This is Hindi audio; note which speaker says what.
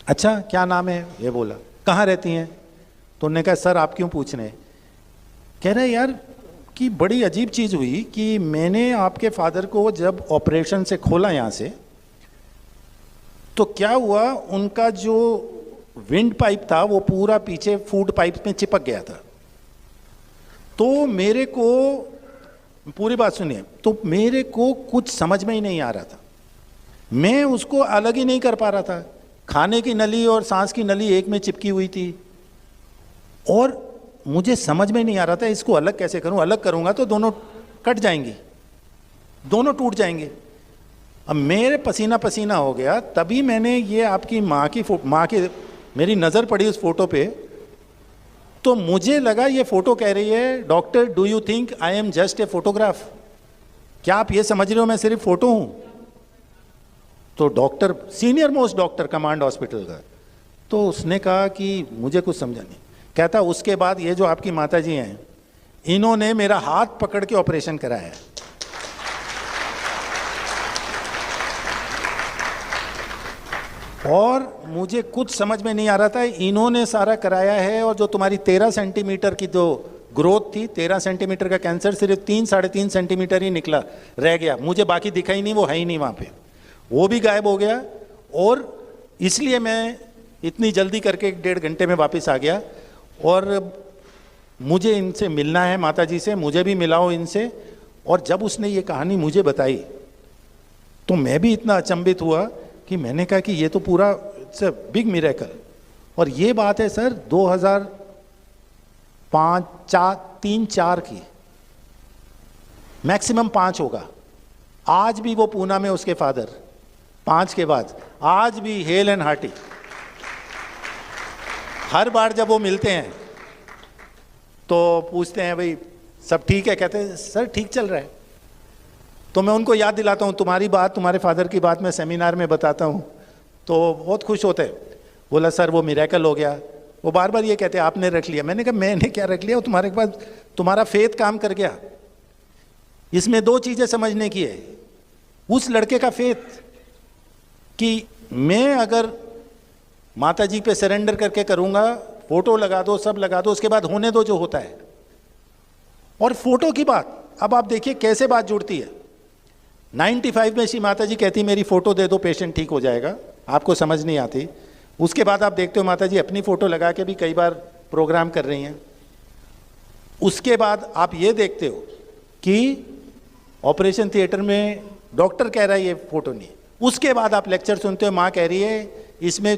Speaker 1: अच्छा क्या नाम है? ये बोला। कहाँ रहती हैं? तो उन्होंने कहा सर आप क्यों पूछ रहे हैं? कह रहे यार कि बड़ी अजीब चीज़ हुई कि मैंने आपके फादर को जब ऑपरेशन से खोला यहाँ से, तो क्या हुआ, उनका जो विंड पाइप था वो पूरा पीछे फूड पाइप में चिपक गया था। तो मेरे को, पूरी बात सुनिए, तो मेरे को कुछ समझ में ही नहीं आ रहा था, मैं उसको अलग ही नहीं कर पा रहा था। खाने की नली और सांस की नली एक में चिपकी हुई थी और मुझे समझ में नहीं आ रहा था इसको अलग कैसे करूं। अलग करूंगा तो दोनों कट जाएंगी, दोनों टूट जाएंगे। अब मेरे पसीना पसीना हो गया। तभी मैंने ये आपकी माँ की मेरी नज़र पड़ी उस फोटो पे, तो मुझे लगा ये फोटो कह रही है doctor do you think I am just a photograph, क्या आप ये समझ रहे हो मैं सिर्फ फोटो हूं? तो doctor, senior most doctor command hospital का, तो उसने कहा कि मुझे कुछ समझा नहीं। कहता उसके बाद ये जो आपकी माता जी हैं, इन्होंने मेरा हाथ पकड़ के ऑपरेशन कराया है। और मुझे कुछ समझ में नहीं आ रहा था, इन्होंने सारा कराया है। और जो तुम्हारी 13 सेंटीमीटर की जो ग्रोथ थी, 13 सेंटीमीटर का कैंसर सिर्फ 3-3.5 सेंटीमीटर ही निकला, रह गया, मुझे बाकी दिखा ही नहीं, वो है ही नहीं वहाँ पे, वो भी गायब हो गया। और इसलिए मैं इतनी जल्दी करके 1.5 घंटे में वापस आ गया। और मुझे इनसे मिलना है, माता जी से, मुझे भी मिलाओ इनसे। और जब उसने ये कहानी मुझे बताई तो मैं भी इतना अचंभित हुआ कि मैंने कहा कि ये तो पूरा इट्स अ बिग मिरेकल। और ये बात है सर 2005-3-4 की, मैक्सिमम 5 होगा। आज भी वो पूना में उसके फादर 5 के बाद आज भी हेल एंड हार्टी। हर बार जब वो मिलते हैं तो पूछते हैं भाई सब ठीक है? कहते हैं सर ठीक चल रहा है। तो मैं उनको याद दिलाता हूँ तुम्हारी बात, तुम्हारे फादर की बात मैं सेमिनार में बताता हूँ, तो बहुत खुश होते हैं। बोला सर वो मिरेकल हो गया। वो बार बार ये कहते हैं आपने रख लिया। मैंने कहा मैंने क्या रख लिया, वो तुम्हारे पास तुम्हारा फेथ काम कर गया। इसमें 2 चीज़ें समझने की है। उस लड़के का फेथ कि मैं अगर माता जी पे सरेंडर करके करूँगा, फोटो लगा दो, सब लगा दो, उसके बाद होने दो जो होता है। और फोटो की बात, अब आप देखिए कैसे बात जुड़ती है। 95 में श्री माता जी कहती मेरी फोटो दे दो पेशेंट ठीक हो जाएगा, आपको समझ नहीं आती। उसके बाद आप देखते हो माता जी अपनी फोटो लगा के भी कई बार प्रोग्राम कर रही हैं। उसके बाद आप ये देखते हो कि ऑपरेशन थिएटर में डॉक्टर कह रहा है ये फोटो नहीं। उसके बाद आप लेक्चर सुनते हो, माँ कह रही है इसमें